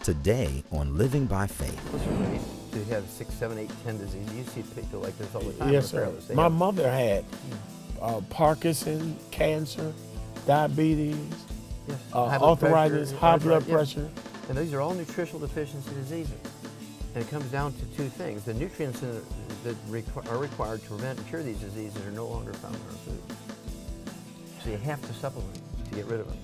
today on Living by Faith. To have 6, 7, 8, 10 disease. You see people like this all the time. Yes, sir. My mother had Parkinson, cancer, diabetes, yes. arthritis, high blood pressure. And these are all nutritional deficiency diseases. And it comes down to two things. The nutrients that are required to prevent and cure these diseases are no longer found in our food. So you have to supplement to get rid of them.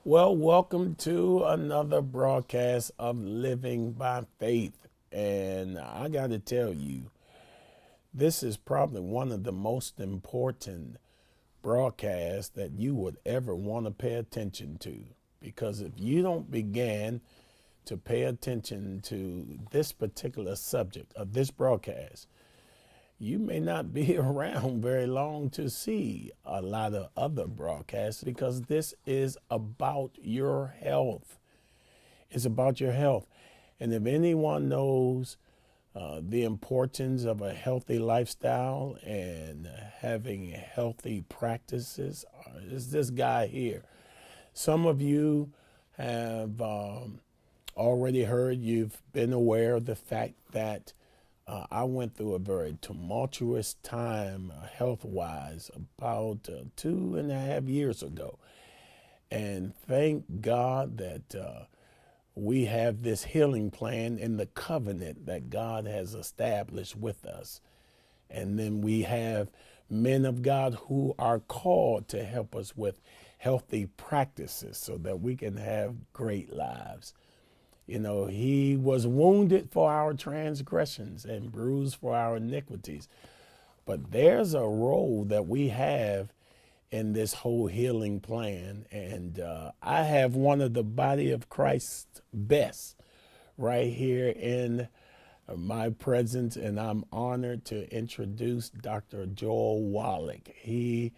Well, welcome to another broadcast of Living by Faith. And I got to tell you, this is probably one of the most important broadcasts that you would ever want to pay attention to. Because if you don't begin to pay attention to this particular subject of this broadcast, you may not be around very long to see a lot of other broadcasts, because this is about your health. It's about your health. And if anyone knows the importance of a healthy lifestyle and having healthy practices, it's this guy here. Some of you have already heard, you've been aware of the fact that I went through a very tumultuous time health-wise about 2.5 years ago. And thank God that we have this healing plan in the covenant that God has established with us. And then we have men of God who are called to help us with healthy practices so that we can have great lives. You know, he was wounded for our transgressions and bruised for our iniquities. But there's a role that we have in this whole healing plan. And I have one of the body of Christ's best right here in my presence. And I'm honored to introduce Dr. Joel Wallach. He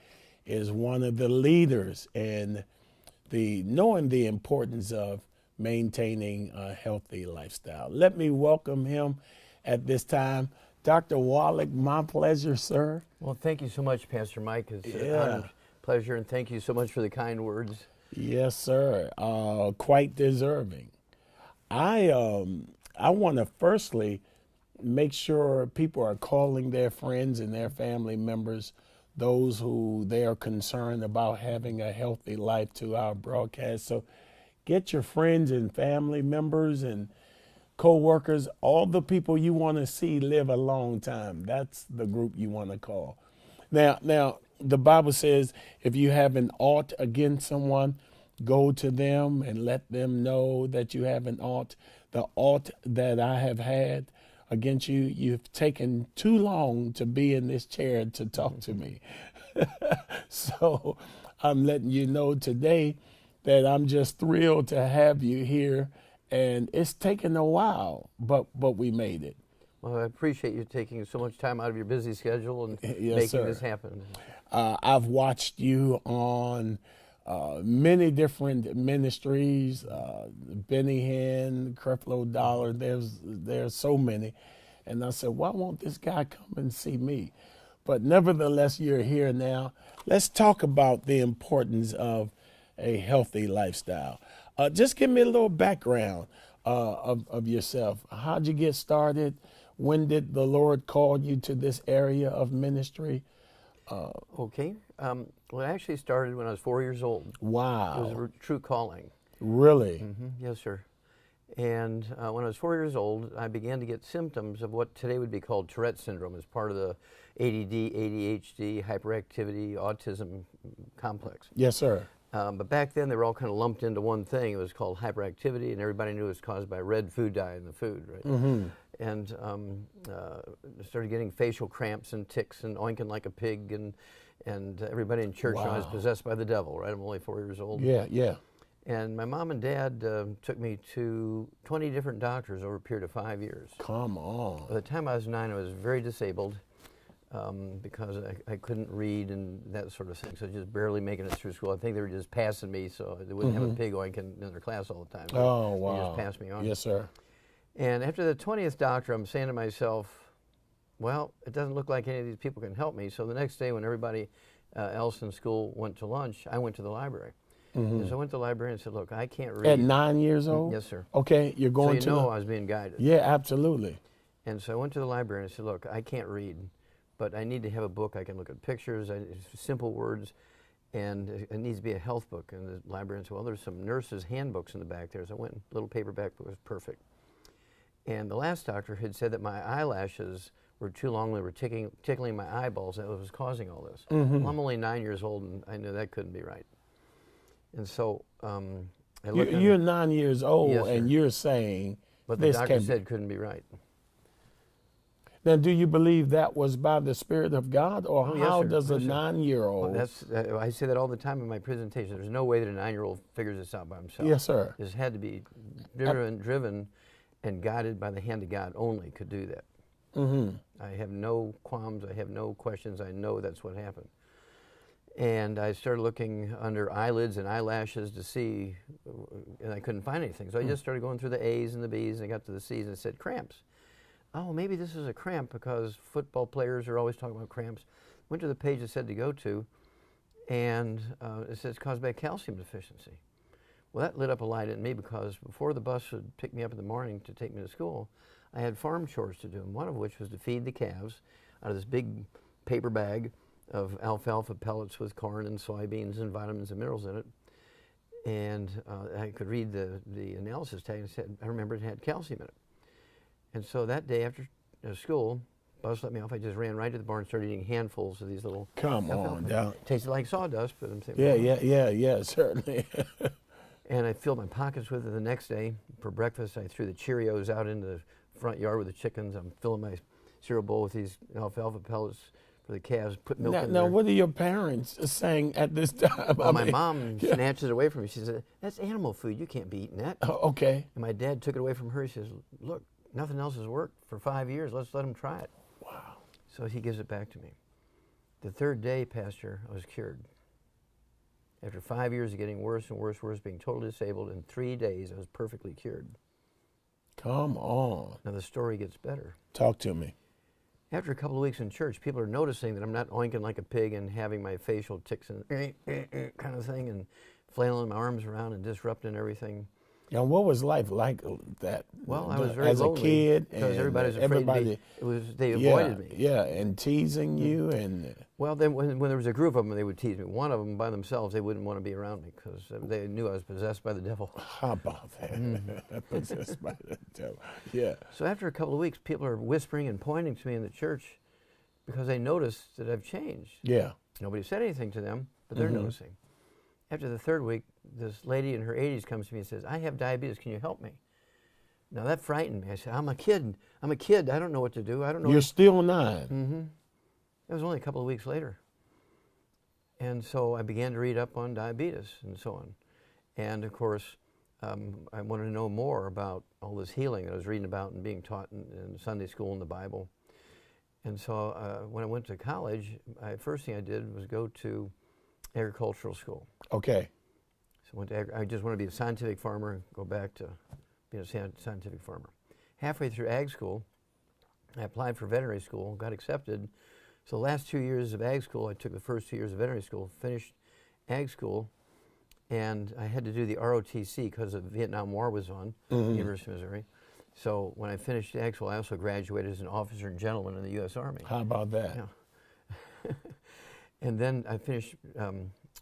is one of the leaders in knowing the importance of maintaining a healthy lifestyle. Let me welcome him at this time. Dr. Wallach, my pleasure, sir. Well, thank you so much, Pastor Mike. It's an honor, pleasure, and thank you so much for the kind words. Yes, sir. Quite deserving. I want to firstly make sure people are calling their friends and their family members, those who they are concerned about having a healthy life, to our broadcast. So get your friends and family members and co-workers, all the people you want to see live a long time. That's the group you want to call. Now, the Bible says if you have an ought against someone, go to them and let them know that you have an ought. The ought that I have had against you, you've taken too long to be in this chair to talk to me. So I'm letting you know today that I'm just thrilled to have you here, and it's taken a while, but we made it. Well, I appreciate you taking so much time out of your busy schedule and yes, making this happen. I've watched you on many different ministries, Benny Hinn, Creflo Dollar. There's so many, and I said, why won't this guy come and see me? But nevertheless, you're here now. Let's talk about the importance of a healthy lifestyle. Just give me a little background of yourself. How'd you get started? When did the Lord call you to this area of ministry? Okay. Well, it actually started when I was 4 years old. Wow. It was a true calling. Really? Mm-hmm. Yes, sir. And when I was 4 years old, I began to get symptoms of what today would be called Tourette syndrome, as part of the ADD, ADHD, hyperactivity, autism complex. Yes, sir. But back then, they were all kind of lumped into one thing. It was called hyperactivity, and everybody knew it was caused by red food dye in the food, right? Mm-hmm. and started getting facial cramps and tics and oinking like a pig, and everybody in church I was possessed by the devil, right? I'm only 4 years old. Yeah, yeah. And my mom and dad took me to 20 different doctors over a period of 5 years. Come on. By the time I was 9, I was very disabled because I couldn't read and that sort of thing, so just barely making it through school. I think they were just passing me so they wouldn't have a pig oinking in their class all the time. Oh, wow. They just passed me on. Yes, sir. And after the 20th doctor, I'm saying to myself, well, it doesn't look like any of these people can help me. So the next day when everybody else in school went to lunch, I went to the library. And so I went to the library and said, look, I can't read. At 9 years old? Yes, sir. Okay, you're going so you know I was being guided. Yeah, absolutely. And so I went to the library and I said, look, I can't read, but I need to have a book. I can look at pictures, simple words, and it needs to be a health book. And the librarian said, well, there's some nurses' handbooks in the back there. So I went, little paperback book was perfect. And the last doctor had said that my eyelashes were too long. They were tickling my eyeballs. That was causing all this. Well, I'm only 9 years old, and I knew that couldn't be right. And so I looked. You're 9 years old, yes, and you're saying but the doctor said couldn't be right. Now, do you believe that was by the Spirit of God, or how does a 9-year-old? Well, I say that all the time in my presentation. There's no way that a 9-year-old figures this out by himself. Yes, sir. This had to be driven and guided by the hand of God. Only could do that. I have no qualms. I have no questions. I know that's what happened. And I started looking under eyelids and eyelashes to see, and I couldn't find anything. So I just started going through the A's and the B's, and I got to the C's and it said cramps. Oh, maybe this is a cramp because football players are always talking about cramps. Went to the page it said to go to, and it says caused by calcium deficiency. Well, that lit up a light in me because before the bus would pick me up in the morning to take me to school, I had farm chores to do, and one of which was to feed the calves out of this big paper bag of alfalfa pellets with corn and soybeans and vitamins and minerals in it. And I could read the analysis tag and it said, I remember it had calcium in it. And so that day after school, bus let me off. I just ran right to the barn and started eating handfuls of these little alfalfa. Tasted like sawdust, but I'm saying, yeah, certainly. And I filled my pockets with it the next day. For breakfast, I threw the Cheerios out into the front yard with the chickens. I'm filling my cereal bowl with these alfalfa pellets for the calves, put milk in there. Now, what are your parents saying at this time? Well, my mom snatched it away from me. She said, that's animal food. You can't be eating that. Oh, okay. And my dad took it away from her. He says, look, nothing else has worked for 5 years. Let's let him try it. Wow. So he gives it back to me. The third day, Pastor, I was cured. After 5 years of getting worse and worse, being totally disabled, in 3 days I was perfectly cured. Come on. Now the story gets better. Talk to me. After a couple of weeks in church, people are noticing that I'm not oinking like a pig and having my facial tics and kind of thing and flailing my arms around and disrupting everything. And what was life like that? Well, I was very as lonely a kid, because and everybody was afraid. They avoided me. Yeah, and teasing you and. Well, then when there was a group of them, they would tease me. One of them by themselves, they wouldn't want to be around me because they knew I was possessed by the devil. How about that? Possessed by the devil. Yeah. So after a couple of weeks, people are whispering and pointing to me in the church because they noticed that I've changed. Yeah. Nobody said anything to them, but they're noticing. After the third week, this lady in her 80s comes to me and says, I have diabetes, can you help me? Now that frightened me. I said, I'm a kid. I don't know what to do. I don't know. You're still 9. It was only a couple of weeks later. And so I began to read up on diabetes and so on. And of course, I wanted to know more about all this healing that I was reading about and being taught in Sunday school and the Bible. And so when I went to college, first thing I did was go to agricultural school. Okay. So I just wanted to be a scientific farmer and go back to being a scientific farmer. Halfway through ag school, I applied for veterinary school, got accepted. So the last 2 years of ag school, I took the first 2 years of veterinary school, finished ag school, and I had to do the ROTC because the Vietnam War was on, University of Missouri. So when I finished ag school, I also graduated as an officer and gentleman in the U.S. Army. How about that? Yeah. And then I finished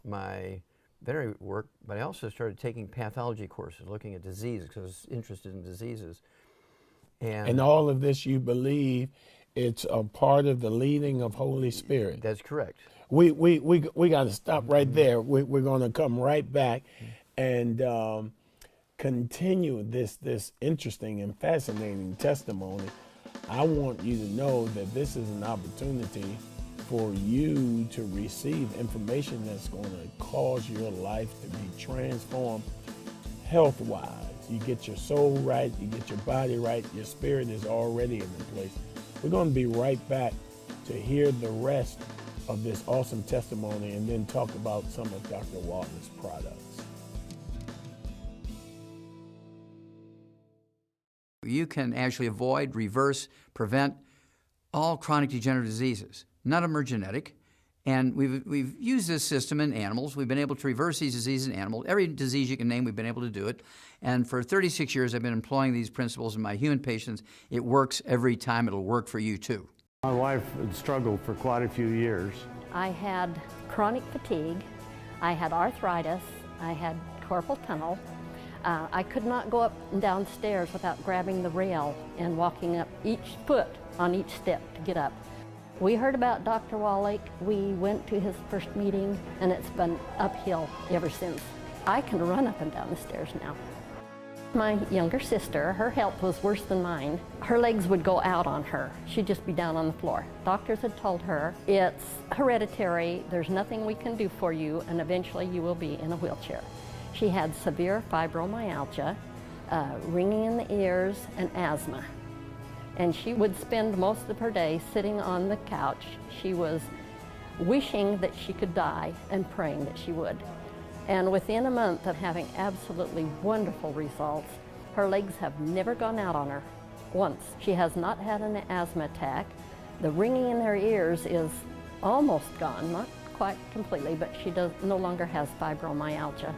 my veterinary work, but I also started taking pathology courses, looking at disease because I was interested in diseases. And all of this, you believe, it's a part of the leading of Holy Spirit. That's correct. We got to stop right there. We're going to come right back and continue this interesting and fascinating testimony I want you to know that this is an opportunity for you to receive information that's going to cause your life to be transformed health-wise. You get your soul right, you get your body right, your spirit is already in the place. We're going to be right back to hear the rest of this awesome testimony and then talk about some of Dr. Wallach's products. You can actually avoid, reverse, prevent all chronic degenerative diseases. None of them are genetic. And we've used this system in animals. We've been able to reverse these diseases in animals. Every disease you can name, we've been able to do it. And for 36 years, I've been employing these principles in my human patients. It works every time. It'll work for you, too. My wife had struggled for quite a few years. I had chronic fatigue, I had arthritis, I had carpal tunnel. I could not go up and down stairs without grabbing the rail and walking up each foot on each step to get up. We heard about Dr. Wallach, we went to his first meeting, and it's been uphill ever since. I can run up and down the stairs now. My younger sister, her health was worse than mine. Her legs would go out on her. She'd just be down on the floor. Doctors had told her, it's hereditary, there's nothing we can do for you, and eventually you will be in a wheelchair. She had severe fibromyalgia, ringing in the ears, and asthma. And she would spend most of her day sitting on the couch. She was wishing that she could die and praying that she would. And within a month of having absolutely wonderful results, her legs have never gone out on her once. She has not had an asthma attack. The ringing in her ears is almost gone, not quite completely, but she no longer has fibromyalgia.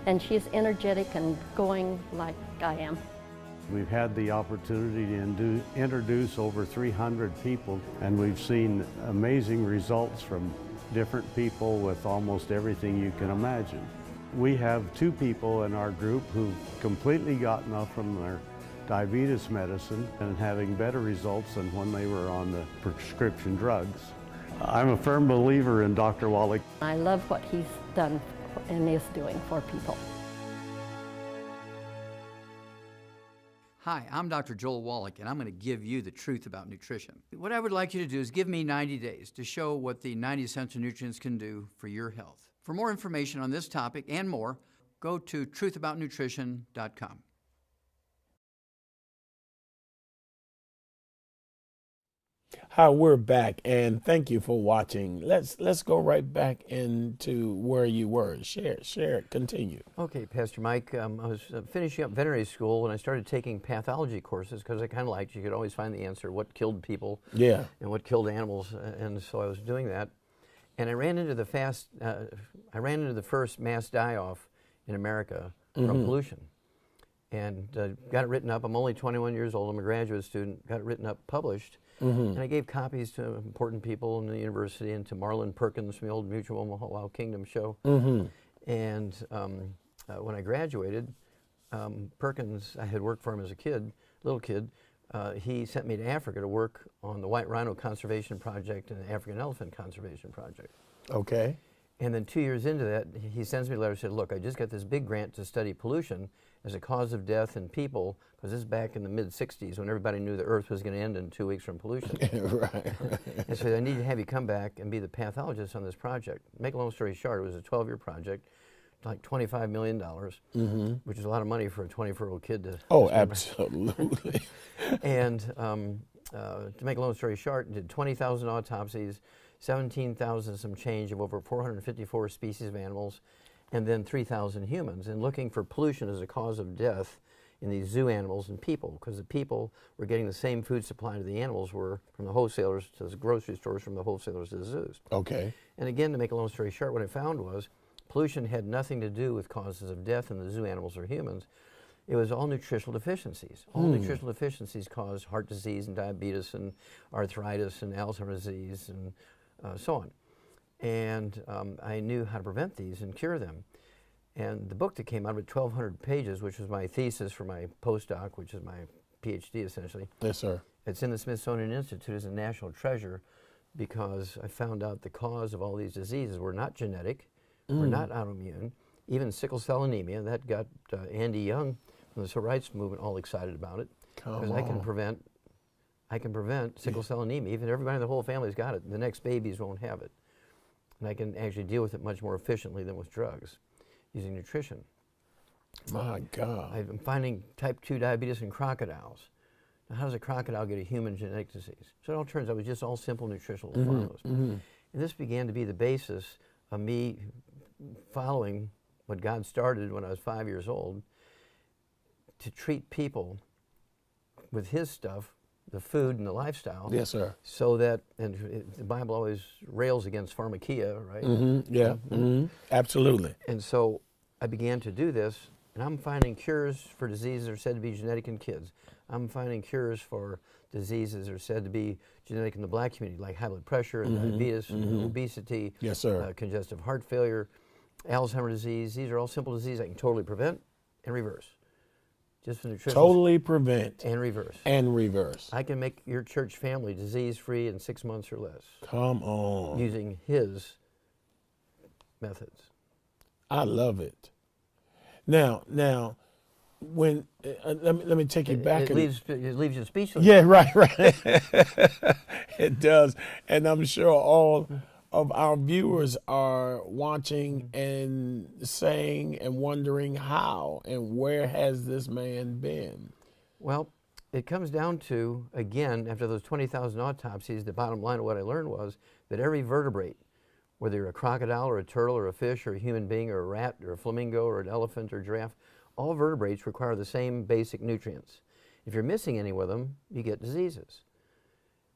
And she's energetic and going like I am. We've had the opportunity to introduce over 300 people, and we've seen amazing results from different people with almost everything you can imagine. We have 2 people in our group who've completely gotten off from their diabetes medicine and having better results than when they were on the prescription drugs. I'm a firm believer in Dr. Wallach. I love what he's done and is doing for people. Hi, I'm Dr. Joel Wallach, and I'm going to give you the truth about nutrition. What I would like you to do is give me 90 days to show what the 90 essential nutrients can do for your health. For more information on this topic and more, go to truthaboutnutrition.com. Hi, we're back, and thank you for watching. Let's go right back into where you were. Share, continue. Okay, Pastor Mike, I was finishing up veterinary school and I started taking pathology courses because I kind of liked, you could always find the answer, what killed people and what killed animals, and so I was doing that. And I ran into the first mass die-off in America from pollution, and got it written up. I'm only 21 years old, I'm a graduate student, got it written up, published. And I gave copies to important people in the university and to Marlon Perkins from the old Mutual Omaha Wild Kingdom show. And when I graduated, Perkins, I had worked for him as a kid, little kid. He sent me to Africa to work on the White Rhino Conservation Project and the African Elephant Conservation Project. Okay. And then 2 years into that, he sends me a letter and said, look, I just got this big grant to study pollution as a cause of death in people, because this is back in the mid-'60s when everybody knew the Earth was going to end in 2 weeks from pollution. Right. And so I need to have you come back and be the pathologist on this project. Make a long story short, it was a 12-year project, like $25 million, which is a lot of money for a 24-year-old kid to... Oh, absolutely. And to make a long story short, did 20,000 autopsies, 17,000 some change of over 454 species of animals, and then 3,000 humans, and looking for pollution as a cause of death in these zoo animals and people, because the people were getting the same food supply to the animals were from the wholesalers to the grocery stores, from the wholesalers to the zoos. Okay. And again, to make a long story short, what I found was pollution had nothing to do with causes of death in the zoo animals or humans. It was all nutritional deficiencies. All nutritional deficiencies cause heart disease and diabetes and arthritis and Alzheimer's disease and so on. And I knew how to prevent these and cure them. And the book that came out of it, 1,200 pages, which was my thesis for my postdoc, which is my PhD essentially. Yes, sir. It's in the Smithsonian Institute as a national treasure because I found out the cause of all these diseases were not genetic, were not autoimmune. Even sickle cell anemia, that got Andy Young from the civil rights movement all excited about it. Because I can prevent I can prevent sickle cell anemia. Even if everybody in the whole family's got it, the next babies won't have it. And I can actually deal with it much more efficiently than with drugs, using nutrition. My God. I'm finding type 2 diabetes in crocodiles. Now, how does a crocodile get a human genetic disease? So it all turns out it was just all simple nutritional formulas. And this began to be the basis of me following what God started when I was 5 years old, to treat people with His stuff, the food and the lifestyle. Yes, sir. So that, and the Bible always rails against pharmakia, right? Yeah, absolutely. And so I began to do this, and I'm finding cures for diseases that are said to be genetic in kids. I'm finding cures for diseases that are said to be genetic in the black community, like high blood pressure and diabetes, and obesity, Yes, sir. congestive heart failure, Alzheimer's disease. These are all simple diseases I can totally prevent and reverse. Just with nutrition. Totally prevent and reverse. and reverse. I can make your church family disease-free in 6 months or less. Come on. Using His methods. I love it. Now, when let me take you back. It leaves you speechless. Yeah, right. It does, and I'm sure all of our viewers are watching and saying and wondering how and where has this man been? Well, it comes down to, again, after those 20,000 autopsies, the bottom line of what I learned was that every vertebrate, whether you're a crocodile or a turtle or a fish or a human being or a rat or a flamingo or an elephant or giraffe, all vertebrates require the same basic nutrients. If you're missing any with them, you get diseases.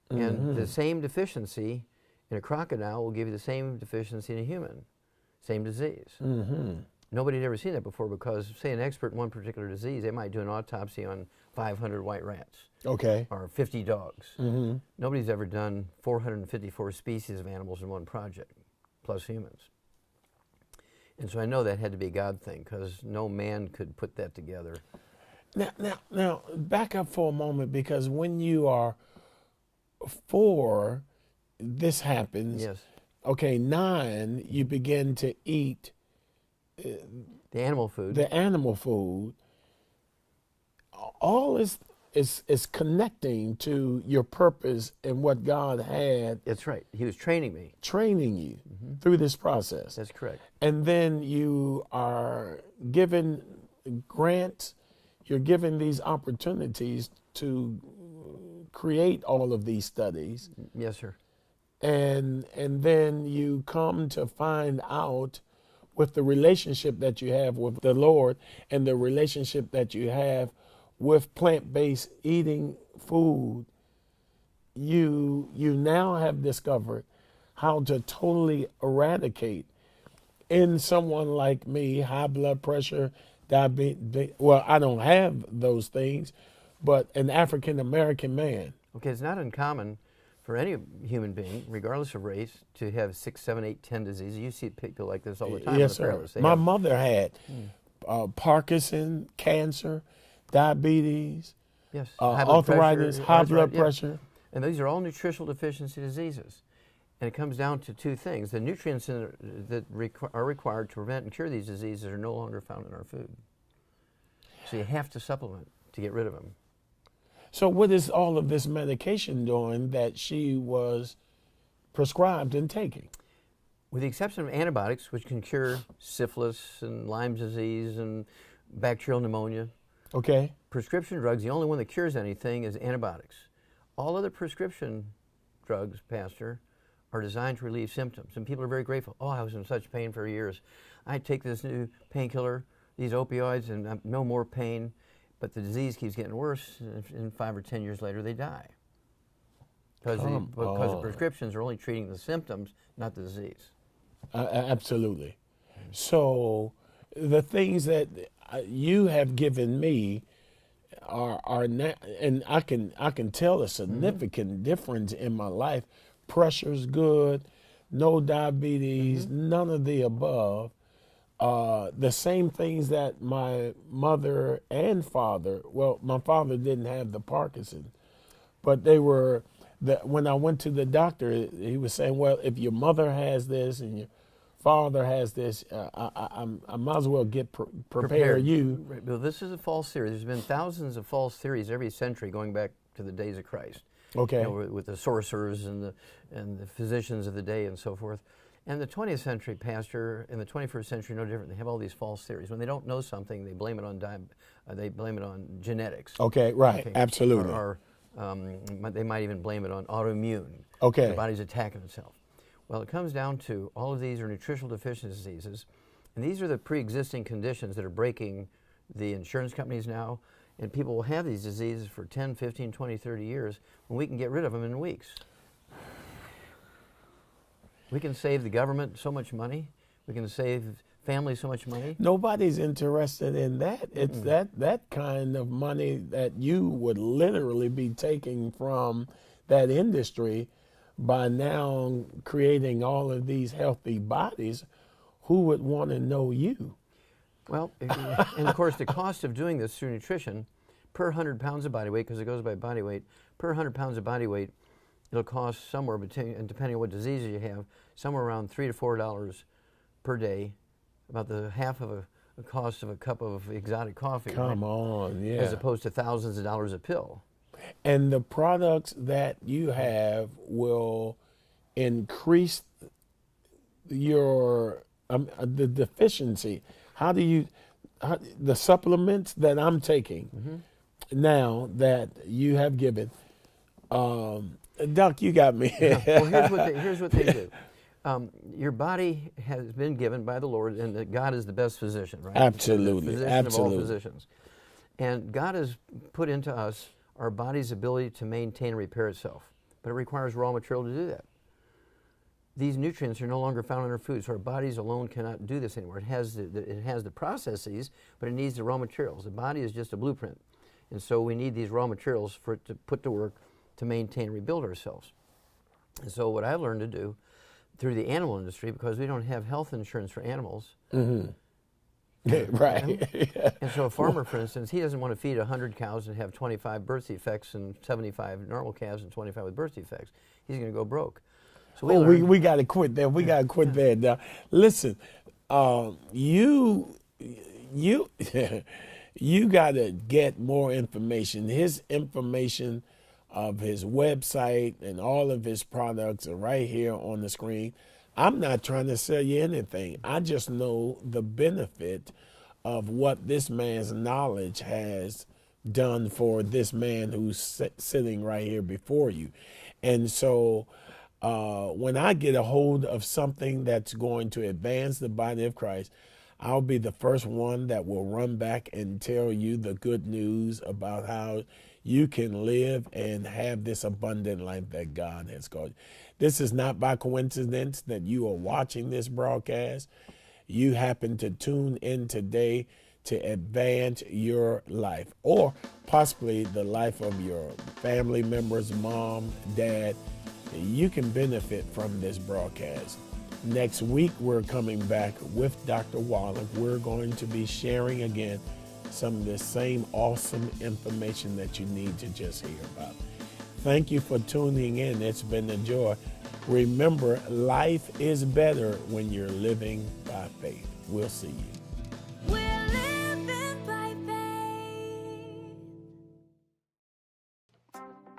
And the same deficiency in a crocodile will give you the same deficiency in a human, same disease. Nobody had ever seen that before because, say, an expert in one particular disease, they might do an autopsy on 500 white rats. Okay. Or 50 dogs. Nobody's ever done 454 species of animals in one project, plus humans. And so I know that had to be a God thing because no man could put that together. Now, back up for a moment, because when you are 4, this happens. Yes. Okay, 9, you begin to eat the animal food. The animal food. All is connecting to your purpose and what God had. That's right. He was training me. Training you through this process. That's correct. And then you are given grants, you're given these opportunities to create all of these studies. Yes, sir. And then you come to find out, with the relationship that you have with the Lord and the relationship that you have with plant-based eating food, you now have discovered how to totally eradicate in someone like me high blood pressure, diabetes. Well, I don't have those things, but an African American man. Okay, it's not uncommon for any human being, regardless of race, to have 6, 7, 8, 10 diseases. You see people like this all the time. Yes, sir. My mother had Parkinson, cancer, diabetes, yes, arthritis, high blood pressure. And these are all nutritional deficiency diseases. And it comes down to 2 things. The nutrients that are required to prevent and cure these diseases are no longer found in our food. So you have to supplement to get rid of them. So what is all of this medication doing that she was prescribed and taking? With the exception of antibiotics, which can cure syphilis and Lyme disease and bacterial pneumonia. Okay. Prescription drugs, the only one that cures anything is antibiotics. All other prescription drugs, Pastor, are designed to relieve symptoms. And people are very grateful. Oh, I was in such pain for years. I take this new painkiller, these opioids, and I'm no more pain. But the disease keeps getting worse, and 5 or 10 years later, they die. Because the prescriptions are only treating the symptoms, not the disease. Absolutely. So the things that you have given me are not, and I can tell a significant difference in my life. Pressure's good, no diabetes, none of the above. The same things that my mother and father, well, my father didn't have the Parkinson, but they were, when I went to the doctor, he was saying, well, if your mother has this and your father has this, I might as well prepare you. Right. Well, this is a false theory. There's been thousands of false theories every century going back to the days of Christ. Okay. You know, with the sorcerers and the physicians of the day and so forth. And the 20th century pastor and the 21st century, no different. They have all these false theories. When they don't know something, they blame it on genetics. Okay, right, Okay. absolutely. Or they might even blame it on autoimmune. Okay. The body's attacking itself. Well, it comes down to all of these are nutritional deficiency diseases, and these are the pre-existing conditions that are breaking the insurance companies now, and people will have these diseases for 10, 15, 20, 30 years when we can get rid of them in weeks. We can save the government so much money. We can save families so much money. Nobody's interested in that. It's that kind of money that you would literally be taking from that industry by now creating all of these healthy bodies. Who would want to know you? Well, and of course the cost of doing this through nutrition, per 100 pounds of body weight, because it goes by body weight, per 100 pounds of body weight, it'll cost somewhere between, and depending on what diseases you have, somewhere around $3 to $4 per day, about the half of a cost of a cup of exotic coffee. Come on, yeah. As opposed to thousands of dollars a pill. And the products that you have will increase your the deficiency. How do you the supplements that I'm taking now that you have given? Doc, you got me. Well, here's what they do. Your body has been given by the Lord, and that God is the best physician, right? Absolutely, The physician absolutely. of all physicians. And God has put into us our body's ability to maintain and repair itself, but it requires raw material to do that. These nutrients are no longer found in our food, so our bodies alone cannot do this anymore. It has the processes, but it needs the raw materials. The body is just a blueprint, and so we need these raw materials for it to put to work to maintain and rebuild ourselves. And so what I've learned to do through the animal industry, because we don't have health insurance for animals. Right. And so a farmer, for instance, he doesn't want to feed 100 cows and have 25 birth defects and 75 normal calves and 25 with birth defects. He's going to go broke. So we got to quit there. We got to quit there. Now, listen, you got to get more information. His information of his website and all of his products are right here on the screen. I'm not trying to sell you anything. I just know the benefit of what this man's knowledge has done for this man who's sitting right here before you. And so when I get a hold of something that's going to advance the body of Christ, I'll be the first one that will run back and tell you the good news about how you can live and have this abundant life that God has called you. This is not by coincidence that you are watching this broadcast. You happen to tune in today to advance your life, or possibly the life of your family members, mom, dad. You can benefit from this broadcast. Next week, we're coming back with Dr. Wallach. We're going to be sharing again some of the same awesome information that you need to just hear about. Thank you for tuning in. It's been a joy. Remember, life is better when you're living by faith. We'll see you. We're living by faith.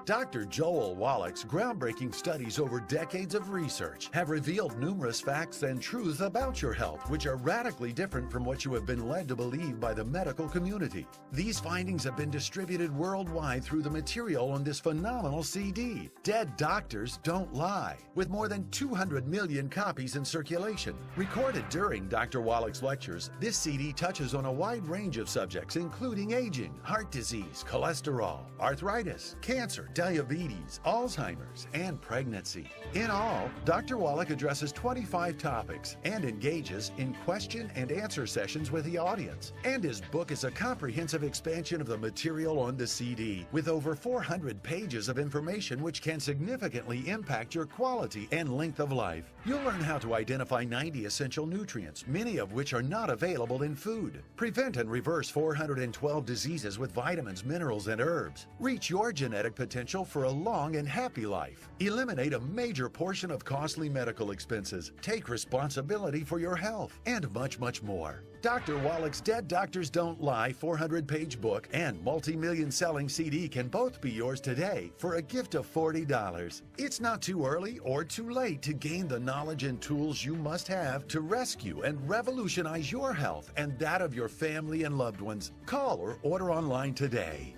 Dr. Joel Wallach's groundbreaking studies over decades of research have revealed numerous facts and truths about your health, which are radically different from what you have been led to believe by the medical community. These findings have been distributed worldwide through the material on this phenomenal CD, Dead Doctors Don't Lie, with more than 200 million copies in circulation. Recorded during Dr. Wallach's lectures, this CD touches on a wide range of subjects, including aging, heart disease, cholesterol, arthritis, cancer, diabetes, Alzheimer's, and pregnancy. In all, Dr. Wallach addresses 25 topics and engages in question and answer sessions with the audience. And his book is a comprehensive expansion of the material on the CD, with over 400 pages of information which can significantly impact your quality and length of life. You'll learn how to identify 90 essential nutrients, many of which are not available in food. Prevent and reverse 412 diseases with vitamins, minerals, and herbs. Reach your genetic potential potential for a long and happy life. Eliminate a major portion of costly medical expenses. Take responsibility for your health, and much, much more. Dr. Wallach's Dead Doctors Don't Lie 400-page book and multi-million selling CD can both be yours today for a gift of $40. It's not too early or too late to gain the knowledge and tools you must have to rescue and revolutionize your health and that of your family and loved ones. Call or order online today.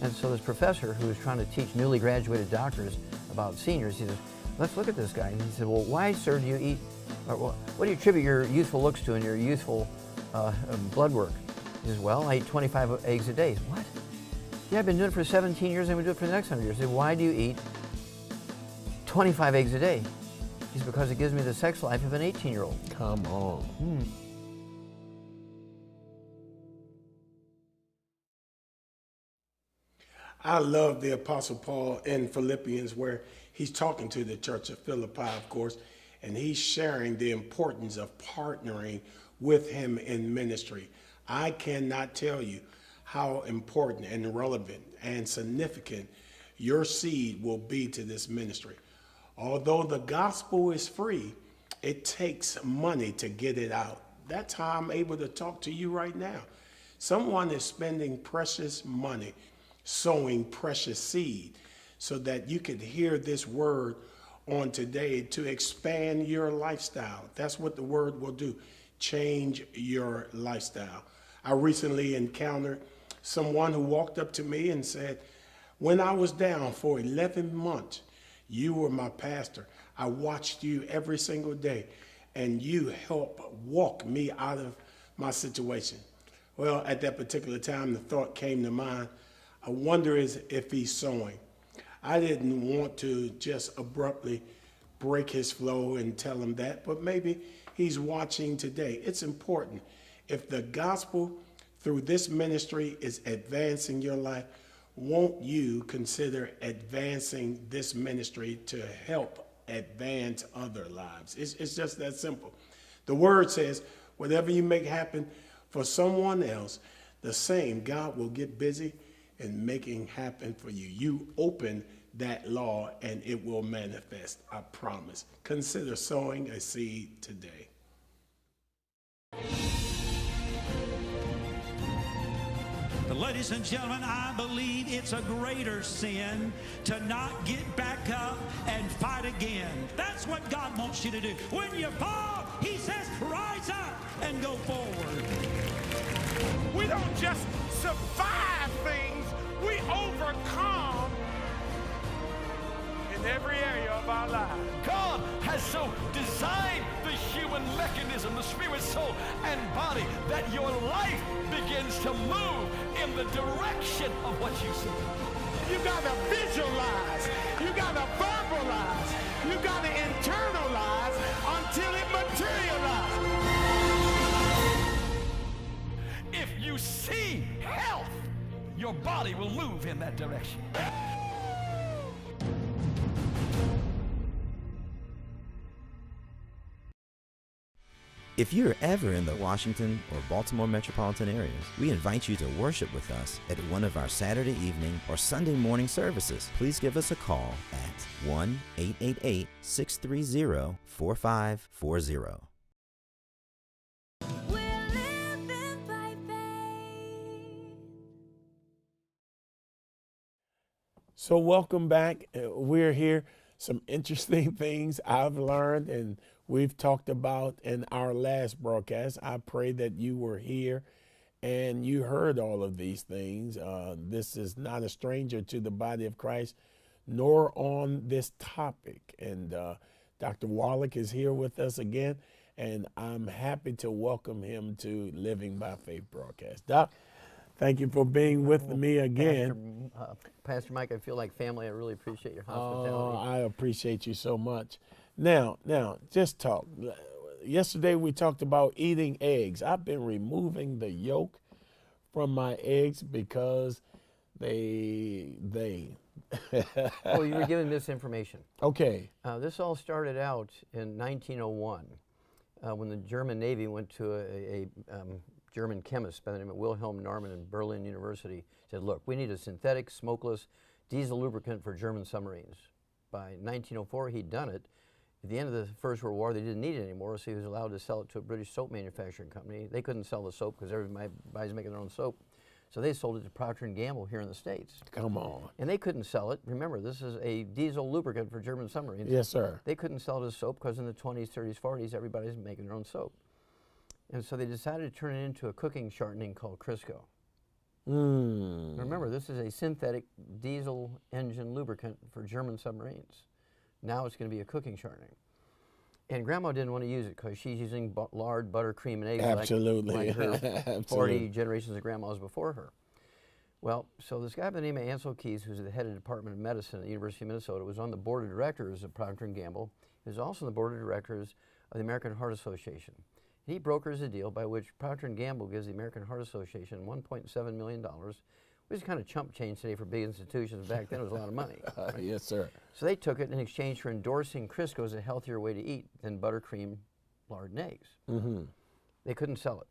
And so this professor who was trying to teach newly graduated doctors about seniors, he says, let's look at this guy. And he said, well, why, sir, do you eat, or what do you attribute your youthful looks to and your youthful blood work? He says, well, I eat 25 eggs a day. What? Yeah, I've been doing it for 17 years, and I'm going to do it for the next 100 years. I said, why do you eat 25 eggs a day? He said, because it gives me the sex life of an 18-year-old. Come on. I love the Apostle Paul in Philippians, where he's talking to the church of Philippi, of course, and he's sharing the importance of partnering with him in ministry. I cannot tell you how important and relevant and significant your seed will be to this ministry. Although the gospel is free, it takes money to get it out. That's how I'm able to talk to you right now. Someone is spending precious money, sowing precious seed, so that you could hear this word on today to expand your lifestyle. That's what the word will do, change your lifestyle. I recently encountered someone who walked up to me and said, when I was down for 11 months, you were my pastor. I watched you every single day, and you helped walk me out of my situation. Well, at that particular time, the thought came to mind, I wonder if he's sowing. I didn't want to just abruptly break his flow and tell him that, but maybe he's watching today. It's important. If the gospel through this ministry is advancing your life, won't you consider advancing this ministry to help advance other lives? It's just that simple. The word says, whatever you make happen for someone else, the same God will get busy in making happen for you. You open that law and it will manifest, I promise. Consider sowing a seed today. Ladies and gentlemen, I believe it's a greater sin to not get back up and fight again. That's what God wants you to do. When you fall, he says, rise up and go forward. We don't just survive things, we overcome in every area of our lives. God has so designed the human mechanism, the spirit, soul, and body, that your life begins to move in the direction of what you see. You got to visualize, you got to verbalize, you got to internalize until it materializes. If you see health, your body will move in that direction. If you're ever in the Washington or Baltimore metropolitan areas, we invite you to worship with us at one of our Saturday evening or Sunday morning services. Please give us a call at 1-888-630-4540. We're living by faith. So welcome back. We're here. Some interesting things I've learned and we've talked about in our last broadcast. I pray that you were here and you heard all of these things. This is not a stranger to the body of Christ, nor on this topic. And Dr. Wallach is here with us again, and I'm happy to welcome him to Living by Faith broadcast. Doc, thank you for being with me again. Pastor Mike, I feel like family. I really appreciate your hospitality. Oh, I appreciate you so much. Now, just talk. Yesterday we talked about eating eggs. I've been removing the yolk from my eggs because they. Oh, you were giving misinformation. Okay. This all started out in 1901 when the German Navy went to a German chemist by the name of Wilhelm Norman in Berlin University said, look, we need a synthetic, smokeless diesel lubricant for German submarines. By 1904, he'd done it. At the end of the First World War, they didn't need it anymore, so he was allowed to sell it to a British soap manufacturing company. They couldn't sell the soap because everybody's making their own soap. So they sold it to Procter & Gamble here in the States. Come on. And they couldn't sell it. Remember, this is a diesel lubricant for German submarines. Yes, sir. They couldn't sell it as soap because in the 20s, 30s, 40s, everybody's making their own soap. And so they decided to turn it into a cooking shortening called Crisco. Remember, this is a synthetic diesel engine lubricant for German submarines. Now it's going to be a cooking shortening. And Grandma didn't want to use it because she's using lard, butter, cream, and eggs Absolutely. like her 40 generations of grandmas before her. Well, so this guy by the name of Ansel Keys, who's the head of the Department of Medicine at the University of Minnesota, was on the board of directors of Procter & Gamble. He was also on the board of directors of the American Heart Association. He brokers a deal by which Procter & Gamble gives the American Heart Association $1.7 million, which is kind of chump change today for big institutions. Back then it was a lot of money. Right? Yes, sir. So they took it in exchange for endorsing Crisco as a healthier way to eat than buttercream, lard, and eggs. They couldn't sell it.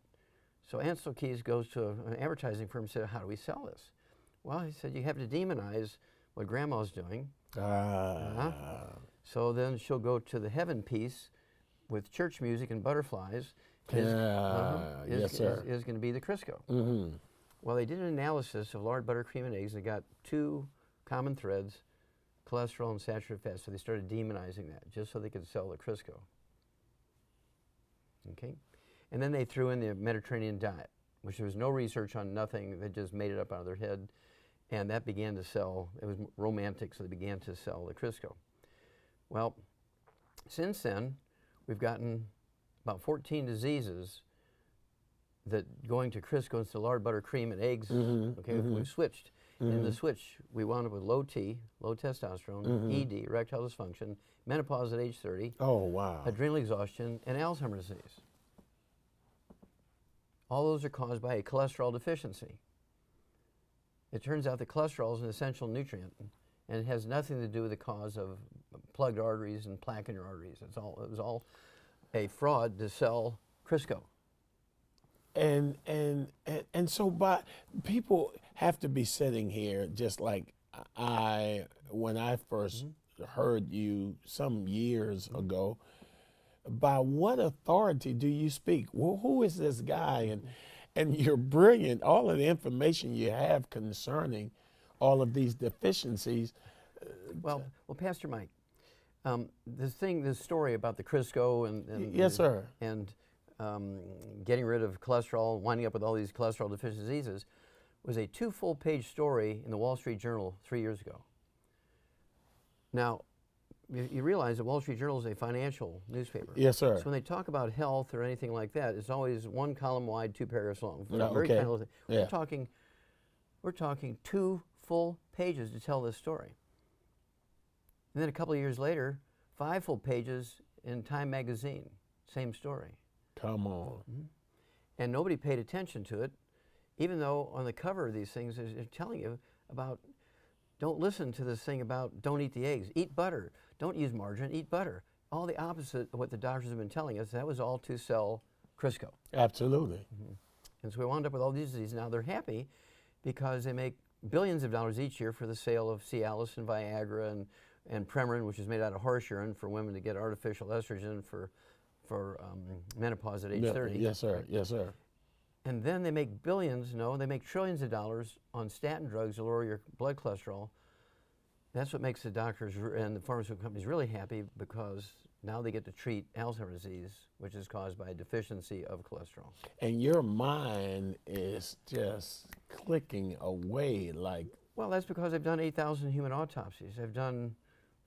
So Ansel Keys goes to an advertising firm and said, how do we sell this? Well, he said, you have to demonize what Grandma's doing. So then she'll go to the heaven piece with church music and butterflies. Yes, sir. Is going to be the Crisco. Well, they did an analysis of lard, butter, cream, and eggs. They got two common threads, cholesterol and saturated fat. So they started demonizing that just so they could sell the Crisco. Okay? And then they threw in the Mediterranean diet, which there was no research on, nothing. They just made it up out of their head. And that began to sell. It was romantic, so they began to sell the Crisco. Well, since then, we've gotten about 14 diseases that going to Crisco instead of lard, butter, cream, and eggs, we've switched. In the switch, we wound up with low T, low testosterone, ED, erectile dysfunction, menopause at age 30, adrenal exhaustion, and Alzheimer's disease. All those are caused by a cholesterol deficiency. It turns out that cholesterol is an essential nutrient, and it has nothing to do with the cause of plugged arteries and plaque in your arteries. It was all a fraud to sell Crisco. And so, but people have to be sitting here just like when I first heard you some years ago. By what authority do you speak? Well, who is this guy? And you're brilliant. All of the information you have concerning all of these deficiencies. Well, Pastor Mike, this story about the Crisco and yes, sir, and getting rid of cholesterol, winding up with all these cholesterol deficient diseases, was a 2 full-page story in the Wall Street Journal 3 years ago. Now, you realize the Wall Street Journal is a financial newspaper. Yes, sir. So when they talk about health or anything like that, it's always 1 column wide, 2 paragraphs long. Okay. We're talking 2 full pages to tell this story. And then a couple of years later, 5 full pages in Time magazine, same story. Come on. And nobody paid attention to it, even though on the cover of these things they're telling you about, don't listen to this thing about don't eat the eggs, eat butter, don't use margarine, eat butter. All the opposite of what the doctors have been telling us. That was all to sell Crisco. Absolutely. And so we wound up with all these diseases. Now they're happy because they make billions of dollars each year for the sale of Cialis and Viagra and Premarin, which is made out of horse urine for women to get artificial estrogen for menopause at age 30. Yes, sir. Yes, sir. And then they make billions, no, they make trillions of dollars on statin drugs to lower your blood cholesterol. That's what makes the doctors and the pharmaceutical companies really happy, because now they get to treat Alzheimer's disease, which is caused by a deficiency of cholesterol. And your mind is just clicking away like... Well, that's because I've done 8,000 human autopsies. I've done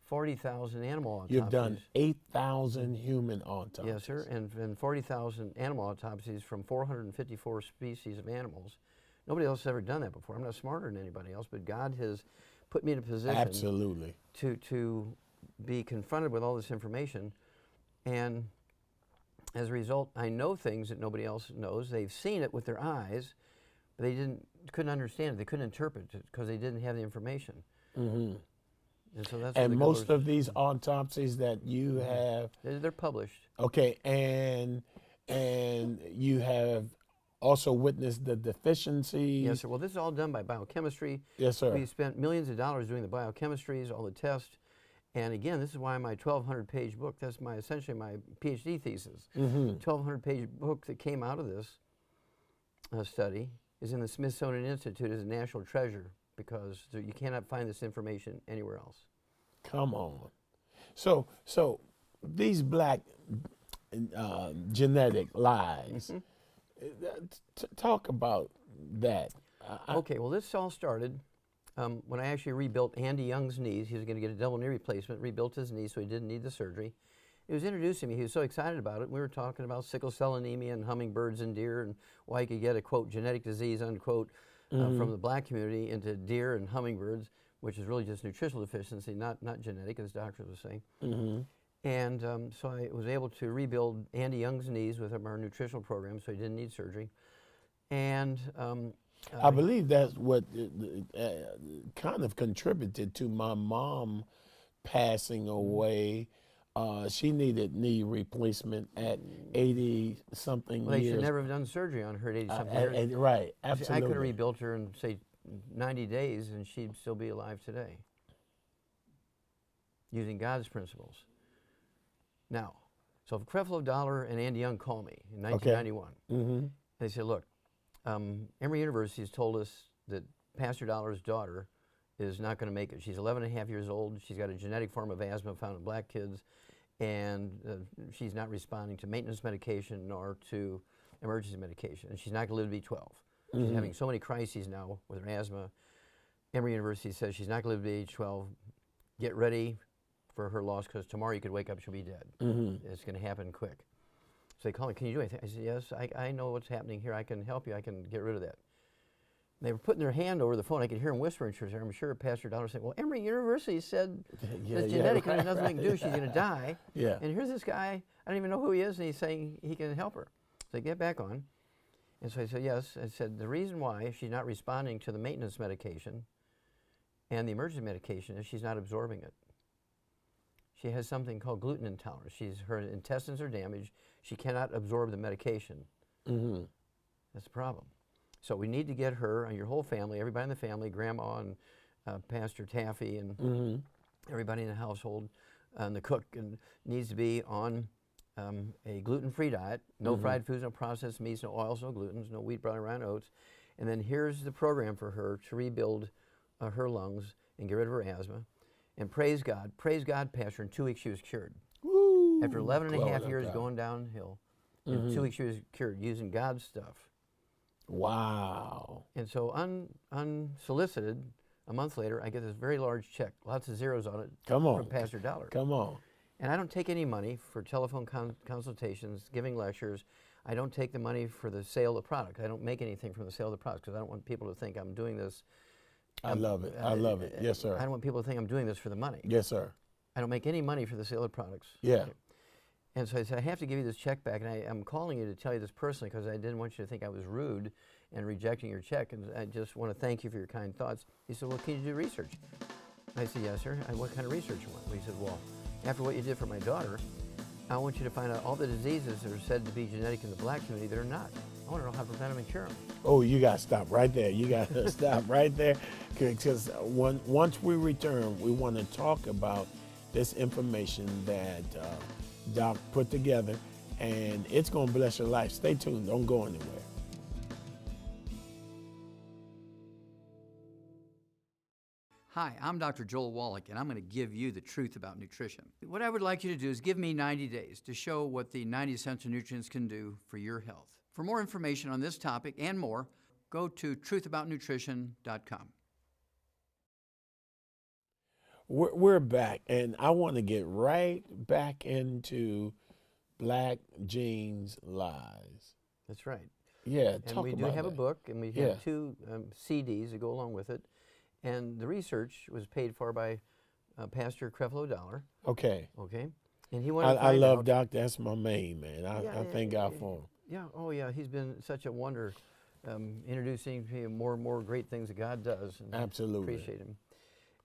40,000 animal autopsies. You've done 8,000 human autopsies. Yes, sir, and 40,000 animal autopsies from 454 species of animals. Nobody else has ever done that before. I'm not smarter than anybody else, but God has put me in a position absolutely to be confronted with all this information, and as a result, I know things that nobody else knows. They've seen it with their eyes, but they couldn't understand it. They couldn't interpret it because they didn't have the information. And so that's. And most of these autopsies that you have, they're published. Okay, and you have also witnessed the deficiencies. Yes, sir. Well, this is all done by biochemistry. Yes, sir. We spent millions of dollars doing the biochemistries, all the tests. And again, this is why my 1,200-page book, that's essentially my PhD thesis. 1,200-page book that came out of this study is in the Smithsonian Institute as a national treasure because you cannot find this information anywhere else. Come on. So these black genetic lies, talk about that. Okay, well, this all started when I actually rebuilt Andy Young's knees. He was going to get a double knee replacement, rebuilt his knee so he didn't need the surgery. He was introducing me. He was so excited about it. We were talking about sickle cell anemia and hummingbirds and deer and why you could get a, quote, genetic disease, unquote, from the black community into deer and hummingbirds, which is really just nutritional deficiency, not genetic, as doctors were saying. And so I was able to rebuild Andy Young's knees with our nutritional program so he didn't need surgery. And I believe that's what kind of contributed to my mom passing away. She needed knee replacement at 80-something well, they years. should never have done surgery on her at 80-something years. Right, absolutely. I could have rebuilt her in, say, 90 days, and she'd still be alive today, using God's principles. Now, so Creflo Dollar and Andy Young called me in 1991. They said, look, Emory University has told us that Pastor Dollar's daughter is not going to make it. She's 11 and a half years old. She's got a genetic form of asthma found in black kids, and she's not responding to maintenance medication nor to emergency medication, and she's not going to live to be 12. She's having so many crises now with her asthma. Emory University says she's not going to live to be age 12. Get ready for her loss because tomorrow you could wake up, she'll be dead. It's going to happen quick. So they call me, can you do anything? I said, yes, I know what's happening here. I can help you. I can get rid of that. They were putting their hand over the phone. I could hear them whispering. I'm sure Pastor Dollar said, well, Emory University said it's genetic and there's nothing they can do. She's going to die. And here's this guy. I don't even know who he is, and he's saying he can help her. So I get back on. And so I said, yes. I said, the reason why she's not responding to the maintenance medication and the emergency medication is she's not absorbing it. She has something called gluten intolerance. Her intestines are damaged. She cannot absorb the medication. That's the problem. So we need to get her and your whole family, everybody in the family, Grandma and Pastor Taffy and everybody in the household, and the cook, and needs to be on a gluten-free diet. No fried foods, no processed meats, no oils, no glutens, no wheat, brown, and oats. And then here's the program for her to rebuild her lungs and get rid of her asthma. And praise God, Pastor, in 2 weeks she was cured. Woo, After 11 and a half years going downhill, in 2 weeks she was cured using God's stuff. Wow. And so unsolicited, a month later, I get this very large check, lots of zeros on it, from Pastor Dollar. Come on. And I don't take any money for telephone consultations, giving lectures. I don't take the money for the sale of the product. I don't make anything from the sale of the product because I don't want people to think I'm doing this. I love it. I love it. Yes, sir. I don't want people to think I'm doing this for the money. Yes, sir. I don't make any money for the sale of products. Yeah. Okay. And so I said, I have to give you this check back, and I'm calling you to tell you this personally because I didn't want you to think I was rude and rejecting your check, and I just want to thank you for your kind thoughts. He said, well, can you do research? I said, yes, sir. What kind of research you want? He said, well, after what you did for my daughter, I want you to find out all the diseases that are said to be genetic in the black community that are not. I want to know how to prevent them and cure them. Oh, you got to stop right there. You got to stop right there because once we return, we want to talk about this information that Doc put together, and it's going to bless your life. Stay tuned. Don't go anywhere. Hi, I'm Dr. Joel Wallach, and I'm going to give you the truth about nutrition. What I would like you to do is give me 90 days to show what the 90 essential nutrients can do for your health. For more information on this topic and more, go to truthaboutnutrition.com. We're back, and I want to get right back into Black Genes Lies. That's right. Yeah, and we do have a book, and we have 2 CDs that go along with it. And the research was paid for by Pastor Creflo Dollar. Okay. Okay. And he wanted to I find love out, Doc. That's my main man. I thank God for him. Yeah. Oh, yeah. He's been such a wonder, introducing me more and more great things that God does. And Absolutely. Appreciate him.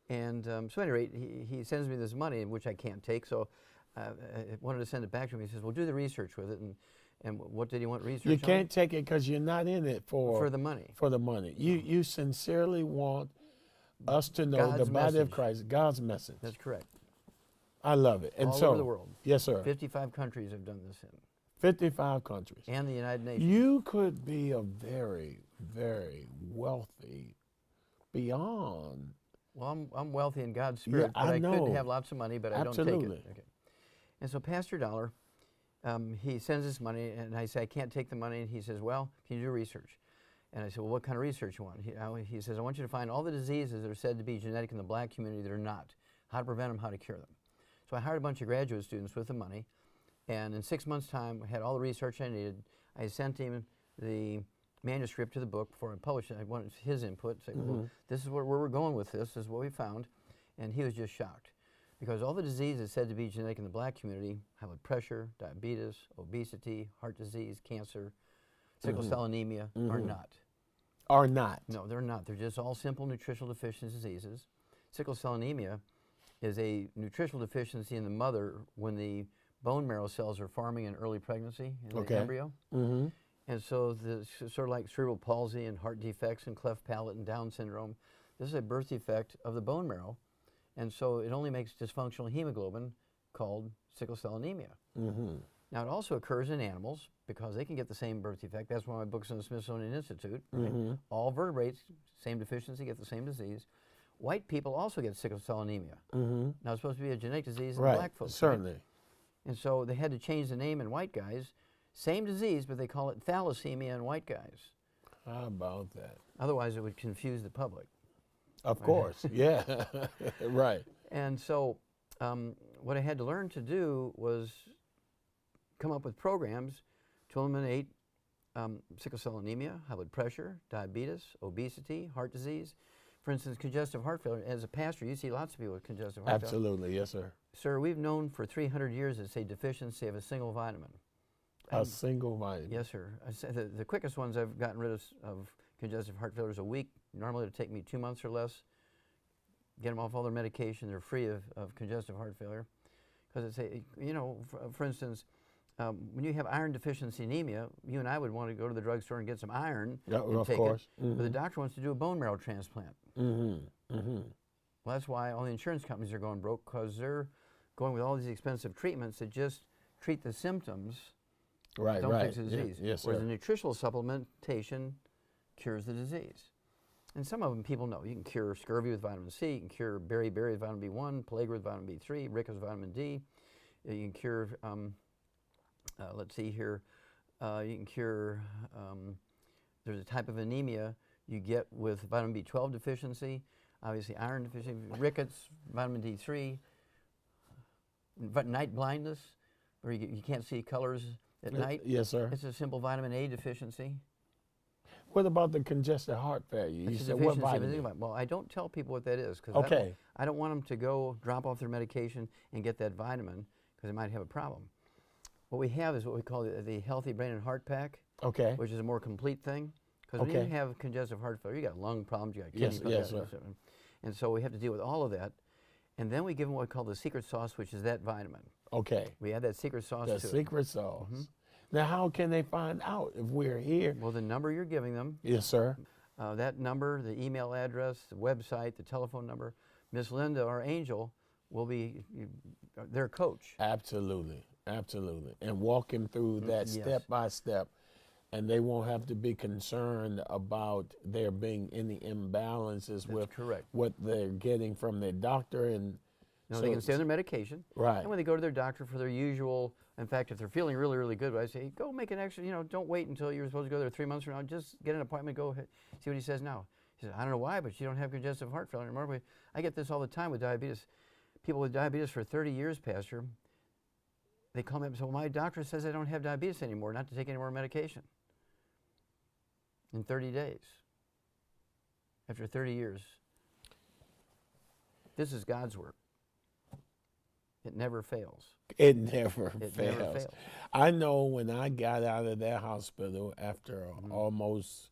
And so at any rate, he sends me this money, which I can't take. So I wanted to send it back to him. He says, well, do the research with it. And what did he want research You on? can't take it because you're not in it For the money. For the money. You sincerely want us to know God's the body of message. Christ, God's message. That's correct. I love it. And All so, over the world. Yes, sir. 55 countries have done this hymn. 55 countries. And the United Nations. You could be a very, very wealthy beyond. Well, I'm wealthy in God's Spirit, Yeah, but I I know. could have lots of money, but I don't Absolutely. take it. Okay. And so Pastor Dollar, he sends us money, and I say, I can't take the money. And he says, well, can you do research? And I said, well, what kind of research you want? He says, I want you to find all the diseases that are said to be genetic in the black community that are not. How to prevent them, how to cure them. So I hired a bunch of graduate students with the money, and in 6 months' time, I had all the research I needed. I sent him the manuscript to the book before I published it. I wanted his input, say, well, this is where we're going with this is what we found. And he was just shocked. Because all the diseases said to be genetic in the black community, high blood pressure, diabetes, obesity, heart disease, cancer, sickle cell anemia, are not. Are not. No, they're not. They're just all simple nutritional deficiency diseases. Sickle cell anemia is a nutritional deficiency in the mother when the bone marrow cells are forming in early pregnancy in the embryo. And so sort of like cerebral palsy and heart defects and cleft palate and Down syndrome, this is a birth defect of the bone marrow. And so it only makes dysfunctional hemoglobin called sickle cell anemia. Now, it also occurs in animals because they can get the same birth defect. That's why my book's in the Smithsonian Institute. Right? All vertebrates, same deficiency, get the same disease. White people also get sickle cell anemia. Now, it's supposed to be a genetic disease in black folks. Certainly. Right? And so they had to change the name in white guys. Same disease, but they call it thalassemia in white guys. How about that? Otherwise, it would confuse the public. Of course, yeah, right. And so what I had to learn to do was come up with programs to eliminate sickle cell anemia, high blood pressure, diabetes, obesity, heart disease. For instance, congestive heart failure. As a pastor, you see lots of people with congestive heart failure. Absolutely, yes, sir. Sir, we've known for 300 years it's a deficiency of a single vitamin. A single vitamin. Yes, sir. The quickest ones I've gotten rid of congestive heart failure is a week. Normally it would take me 2 months or less. Get them off all their medication. They're free of congestive heart failure. Because it's you know, for instance, when you have iron deficiency anemia, you and I would want to go to the drugstore and get some iron and take it. But the doctor wants to do a bone marrow transplant. Well, that's why all the insurance companies are going broke, because they're going with all these expensive treatments that just treat the symptoms, don't fix the disease. Yes, Whereas sir. the nutritional supplementation cures the disease. And some of them people know. You can cure scurvy with vitamin C, you can cure beriberi with vitamin B1, pellagra with vitamin B3, rickets with vitamin D. You can cure, let's see here, you can cure, there's a type of anemia you get with vitamin B12 deficiency, obviously iron deficiency, rickets, vitamin D3, night blindness, where you can't see colors at night. Yes, sir. It's a simple vitamin A deficiency. What about the congestive heart failure? You It's a said what deficiency of vitamin? enzyme. Well, I don't tell people what that is, because I don't want them to go drop off their medication and get that vitamin, because they might have a problem. What we have is what we call the Healthy Brain and Heart Pack, which is a more complete thing. Because when you have congestive heart failure, you got lung problems, you got kidney problems. Yes, and so we have to deal with all of that. And then we give them what we call the secret sauce, which is that vitamin. We add that secret sauce to it. The secret sauce. Now, how can they find out if we're here? Well, the number you're giving them. Yes, sir. That number, the email address, the website, the telephone number. Miss Linda, our angel, will be their coach. Absolutely, absolutely. And walk them through that step by step. And they won't have to be concerned about there being any imbalances with what they're getting from their doctor. And no, so they can stay on their medication. Right. And when they go to their doctor for their usual, in fact, if they're feeling really, really good, I say, go make an extra, don't wait until you're supposed to go there 3 months from now. Just get an appointment, go ahead, see what he says now. He says, I don't know why, but you don't have congestive heart failure anymore. I get this all the time with diabetes. People with diabetes for 30 years, Pastor, they call me up and say, well, my doctor says I don't have diabetes anymore, not to take any more medication. In 30 days, after 30 years. This is God's work. It never fails. It never fails. Never fails. I know when I got out of that hospital after almost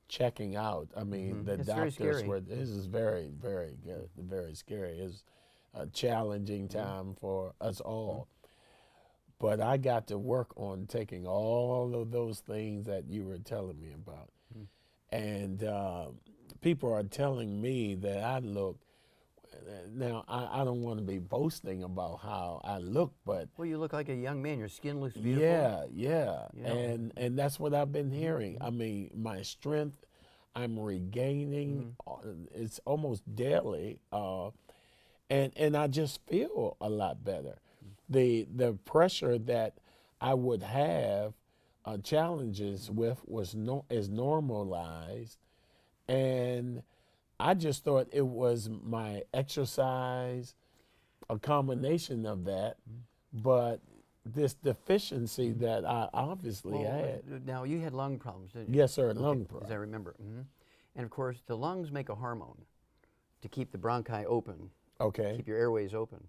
checking out, I mean, the it's doctors were, this is very, very good, very scary. It's a challenging time for us all. But I got to work on taking all of those things that you were telling me about. And people are telling me that I look, now I don't want to be boasting about how I look, but Well, you look like a young man. Your skin looks beautiful. yeah. Yeah. And that's what I've been hearing. I mean, my strength, I'm regaining, it's almost daily, and I just feel a lot better. The pressure that I would have challenges with is normalized, and I just thought it was my exercise, a combination of that, but this deficiency that I obviously had. Now, you had lung problems, didn't you? Yes, sir, lung problems. As I remember. And of course, the lungs make a hormone to keep the bronchi open. Okay. Keep your airways open.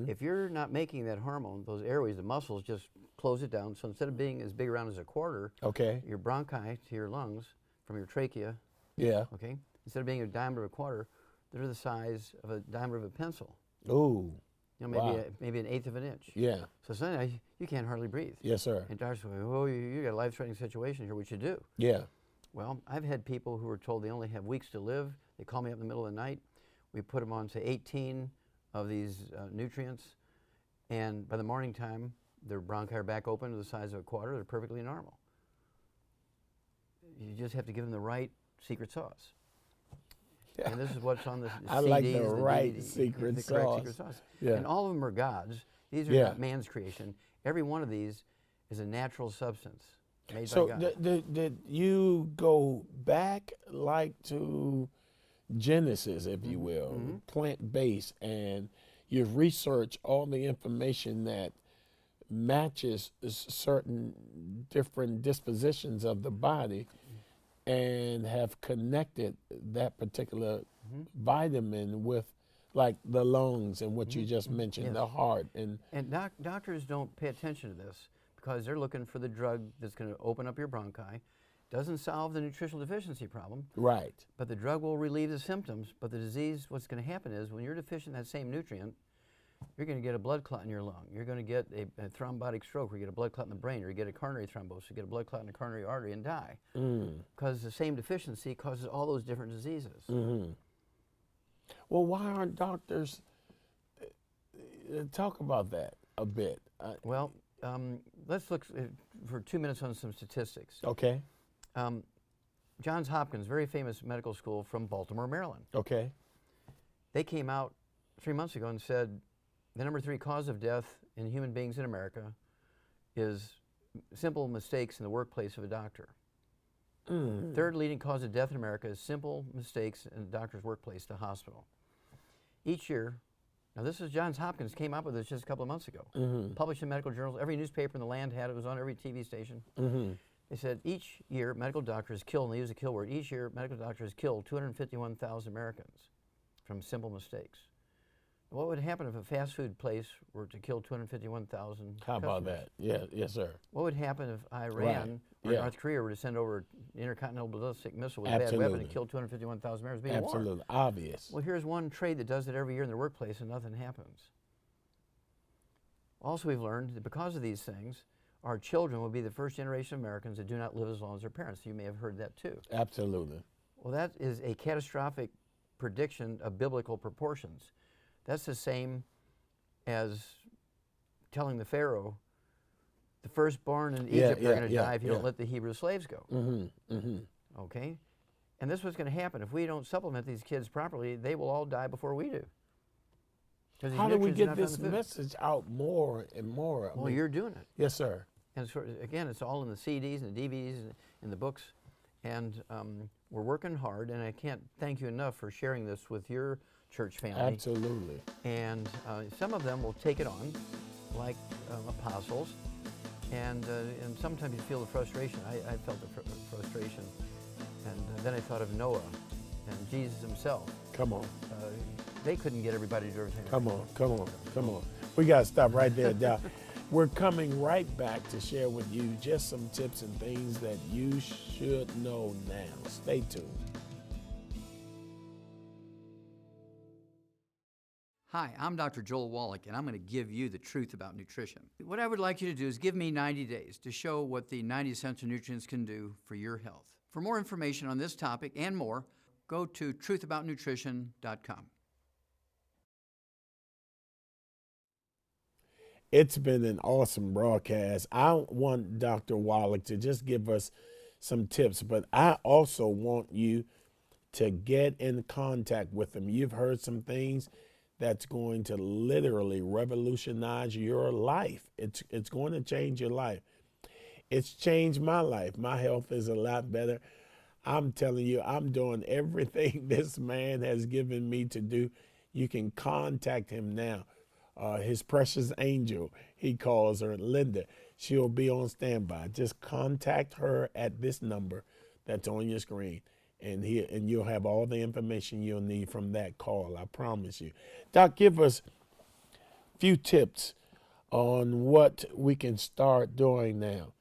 If you're not making that hormone, those airways, the muscles just close it down. So instead of being as big around as a quarter, Okay. your bronchi to your lungs from your trachea, Yeah. okay, instead of being a diameter of a quarter, they're the size of a diameter of a pencil. Ooh. You know, maybe Wow. maybe an eighth of an inch. Yeah. So suddenly you can't hardly breathe. Yes, sir. And doctors go, oh, you got a life-threatening situation here. What you do? Yeah. Well, I've had people who were told they only have weeks to live. They call me up in the middle of the night. We put them on, say, 18 of these nutrients, and by the morning time, their bronchi are back open to the size of a quarter. They're perfectly normal. You just have to give them the right secret sauce. Yeah. And this is what's on the CDs. I like the right DVDs, secret the correct sauce. secret sauce. Yeah. And all of them are God's. These are Yeah. not man's creation. Every one of these is a natural substance made So by God. did you go back like to Genesis, if you will, plant-based, and you research all the information that matches certain different dispositions of the body and have connected that particular vitamin with like the lungs and what you just mentioned, Yes. the heart. And doctors don't pay attention to this because they're looking for the drug that's going to open up your bronchi. Doesn't solve the nutritional deficiency problem, right. but the drug will relieve the symptoms. But the disease, what's going to happen is when you're deficient in that same nutrient, you're going to get a blood clot in your lung. You're going to get a thrombotic stroke, or you get a blood clot in the brain, or you get a coronary thrombosis, you get a blood clot in the coronary artery and die. Because the same deficiency causes all those different diseases. Well, why aren't doctors talk about that a bit? Well, let's look for 2 minutes on some statistics. Okay. Johns Hopkins, very famous medical school from Baltimore, Maryland. Okay. They came out 3 months ago and said the number 3 cause of death in human beings in America is simple mistakes in the workplace of a doctor. Third leading cause of death in America is simple mistakes in a doctor's workplace, the hospital. Each year, now this is Johns Hopkins came up with this just a couple of months ago. Published in medical journals, every newspaper in the land had it, was on every TV station. They said each year medical doctors kill, and they use a kill word, each year medical doctors kill 251,000 Americans from simple mistakes. What would happen if a fast food place were to kill 251,000 How about that? Yeah, yes, sir. What would happen if Iran or Yeah. North Korea were to send over an intercontinental ballistic missile with a bad weapon and kill 251,000 Americans? It'd be a war. Absolutely. Obvious. Well, here's one trade that does it every year in their workplace and nothing happens. Also, we've learned that because of these things, our children will be the first generation of Americans that do not live as long as their parents. You may have heard that too. Absolutely. Well, that is a catastrophic prediction of biblical proportions. That's the same as telling the Pharaoh, the firstborn in Egypt are going to die if you don't let the Hebrew slaves go. Okay? And this is what's going to happen. If we don't supplement these kids properly, they will all die before we do. How do we get this message out more and more? Well, you're doing it. Yes, sir. And so, again, it's all in the CDs and the DVDs and the books. And we're working hard, and I can't thank you enough for sharing this with your church family. Absolutely. And some of them will take it on, like apostles. And sometimes you feel the frustration. I felt the frustration. And then I thought of Noah and Jesus himself. Come on. They couldn't get everybody to do everything. Come on. We got to stop right there, Doc. We're coming right back to share with you just some tips and things that you should know now. Stay tuned. Hi, I'm Dr. Joel Wallach, and I'm going to give you the truth about nutrition. What I would like you to do is give me 90 days to show what the 90 essential nutrients can do for your health. For more information on this topic and more, go to truthaboutnutrition.com. It's been an awesome broadcast. I want Dr. Wallach to just give us some tips, but I also want you to get in contact with him. You've heard some things that's going to literally revolutionize your life. It's going to change your life. It's changed my life. My health is a lot better. I'm telling you, I'm doing everything this man has given me to do. You can contact him now. His precious angel, he calls her, Linda. She'll be on standby. Just contact her at this number that's on your screen, and you'll have all the information you'll need from that call. I promise you. Doc, give us a few tips on what we can start doing now.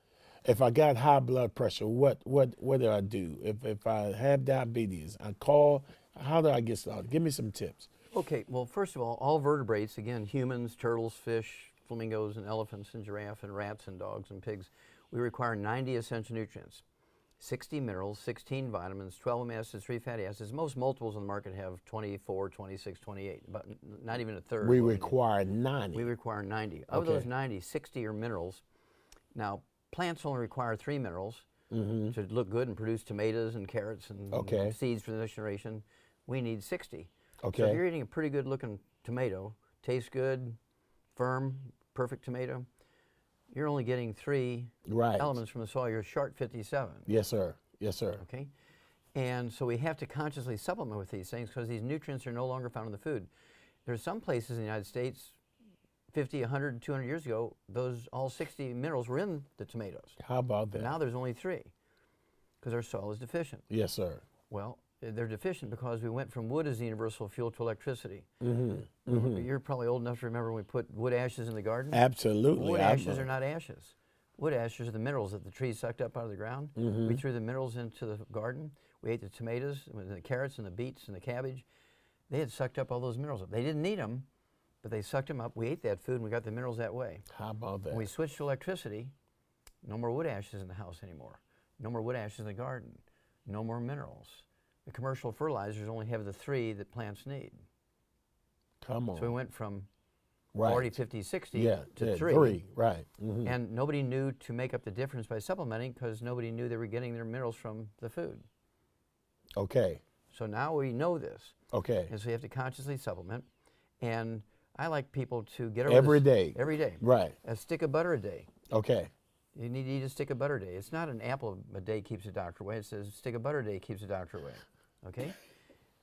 If I got high blood pressure, what do I do? If I have diabetes, I call. How do I get started? Give me some tips. Okay, well, first of all vertebrates, again, humans, turtles, fish, flamingos, and elephants, and giraffe, and rats, and dogs, and pigs, we require 90 essential nutrients, 60 minerals, 16 vitamins, 12 amino acids, 3 fatty acids. Most multiples on the market have 24, 26, 28, but not even a third. We require 90. We require 90. Of those 90, 60 are minerals. Now, plants only require 3 minerals to look good and produce tomatoes and carrots and seeds for the next generation. We need 60. Okay. So if you're eating a pretty good looking tomato, tastes good, firm, perfect tomato, you're only getting 3 elements from the soil. You're short 57. Yes, sir. Yes, sir. Okay. And so we have to consciously supplement with these things because these nutrients are no longer found in the food. There's some places in the United States, 50, 100, 200 years ago, all 60 minerals were in the tomatoes. How about that? Now there's only 3 because our soil is deficient. Yes, sir. Well, they're deficient because we went from wood as the universal fuel to electricity. You're probably old enough to remember when we put wood ashes in the garden? Absolutely. Wood ashes are not ashes. Wood ashes are the minerals that the trees sucked up out of the ground. We threw the minerals into the garden. We ate the tomatoes, and the carrots, and the beets, and the cabbage. They had sucked up all those minerals. They didn't need them, but they sucked them up. We ate that food, and we got the minerals that way. How about that? When we switched to electricity, no more wood ashes in the house anymore. No more wood ashes in the garden. No more minerals. The commercial fertilizers only have the 3 that plants need. Come on. So we went from 40, 50, 60 to 3. 3, right. And nobody knew to make up the difference by supplementing because nobody knew they were getting their minerals from the food. Okay. So now we know this. Okay. And so you have to consciously supplement. And I like people to get every day. Every day. Right. A stick of butter a day. Okay. You need to eat a stick of butter a day. It's not an apple a day keeps the doctor away. It says a stick of butter a day keeps the doctor away. Okay?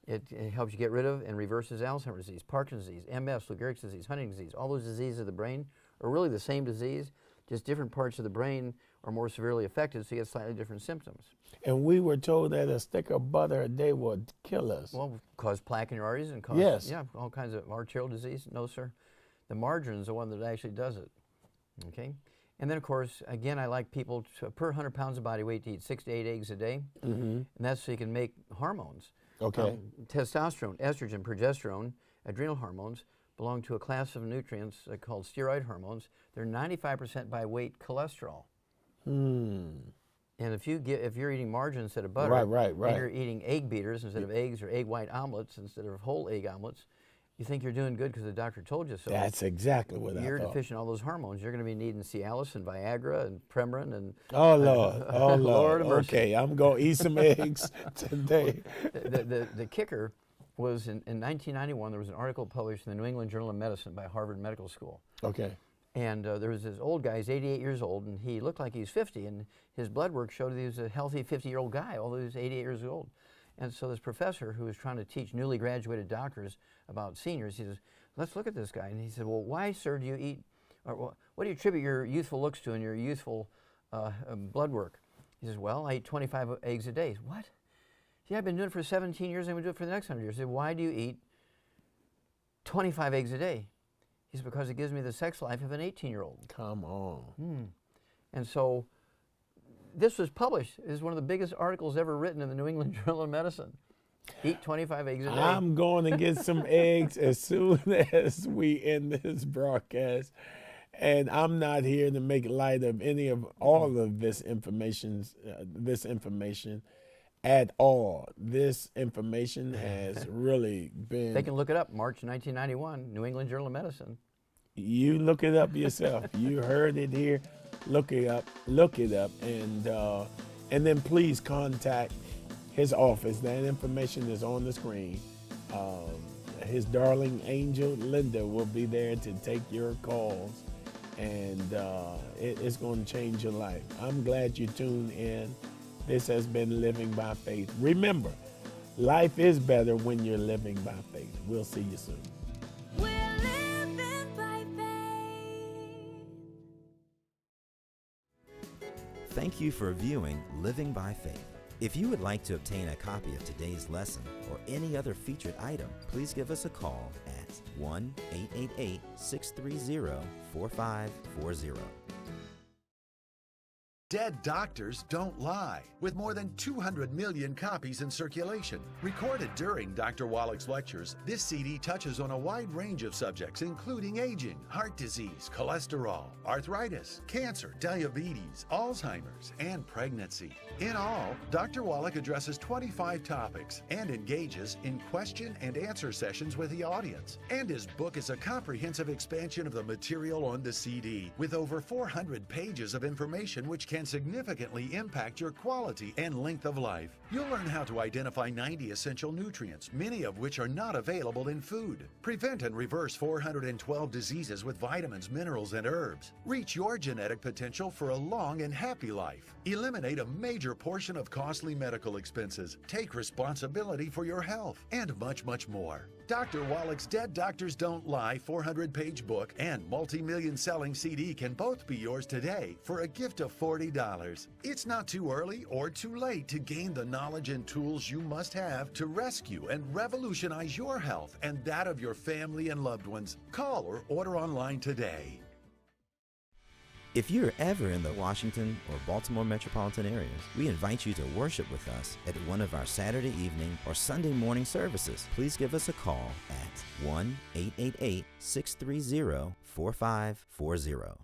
It helps you get rid of and reverses Alzheimer's disease, Parkinson's disease, MS, Lou Gehrig's disease, Huntington's disease. All those diseases of the brain are really the same disease, just different parts of the brain are more severely affected, so you get slightly different symptoms. And we were told that a stick of butter a day would kill us. Well, cause plaque in your arteries and cause all kinds of arterial disease. No, sir. The margarine is the one that actually does it. Okay? And then, of course, again, I like people to, per 100 pounds of body weight to eat 6 to 8 eggs a day. And that's so you can make hormones. Okay. Testosterone, estrogen, progesterone, adrenal hormones belong to a class of nutrients called steroid hormones. They're 95% by weight cholesterol. And if you're eating margarine instead of butter, and you're eating egg beaters instead of eggs, or egg white omelets instead of whole egg omelets, you think you're doing good because the doctor told you so. That's exactly what I thought. You're deficient in all those hormones. You're going to be needing Cialis and Viagra and Premarin and... Oh, Lord. Oh, Lord. Okay, I'm going to eat some eggs today. The kicker was in 1991, there was an article published in the New England Journal of Medicine by Harvard Medical School. Okay. And there was this old guy, he's 88 years old, and he looked like he was 50, and his blood work showed that he was a healthy 50-year-old guy, although he was 88 years old. And so this professor who was trying to teach newly graduated doctors about seniors, he says, let's look at this guy. And he said, well, why, sir, do you eat, or what do you attribute your youthful looks to and your youthful blood work? He says, well, I eat 25 eggs a day. What? Yeah, I've been doing it for 17 years, and I'm going to do it for the next 100 years. I said, why do you eat 25 eggs a day? He said, because it gives me the sex life of an 18-year-old. Come on. And so this was published. It is one of the biggest articles ever written in the New England Journal of Medicine. Eat 25 eggs a day. I'm going to get some eggs as soon as we end this broadcast. And I'm not here to make light of any of all of this information at all. This information has really been. They can look it up, March 1991, New England Journal of Medicine. You look it up yourself. You heard it here. Look it up. Look it up, and then please contact his office. That information is on the screen. His darling angel Linda will be there to take your calls, and it's going to change your life. I'm glad you tuned in. This has been Living by Faith. Remember, life is better when you're living by faith. We'll see you soon. We're living by faith. Thank you for viewing Living by Faith. If you would like to obtain a copy of today's lesson or any other featured item, please give us a call at 1-888-630-4540. Dead Doctors Don't Lie, with more than 200 million copies in circulation. Recorded during Dr. Wallach's lectures, this CD touches on a wide range of subjects, including aging, heart disease, cholesterol, arthritis, cancer, diabetes, Alzheimer's, and pregnancy. In all, Dr. Wallach addresses 25 topics and engages in question and answer sessions with the audience. And his book is a comprehensive expansion of the material on the CD, with over 400 pages of information which can significantly impact your quality and length of life. You'll learn how to identify 90 essential nutrients, many of which are not available in food. Prevent and reverse 412 diseases with vitamins, minerals, and herbs. Reach your genetic potential for a long and happy life. Eliminate a major portion of costly medical expenses. Take responsibility for your health, and much, much more. Dr. Wallach's Dead Doctors Don't Lie 400-page book and multi-million selling CD can both be yours today for a gift of $40. It's not too early or too late to gain the knowledge and tools you must have to rescue and revolutionize your health and that of your family and loved ones. Call or order online today. If you're ever in the Washington or Baltimore metropolitan areas, we invite you to worship with us at one of our Saturday evening or Sunday morning services. Please give us a call at 1-888-630-4540.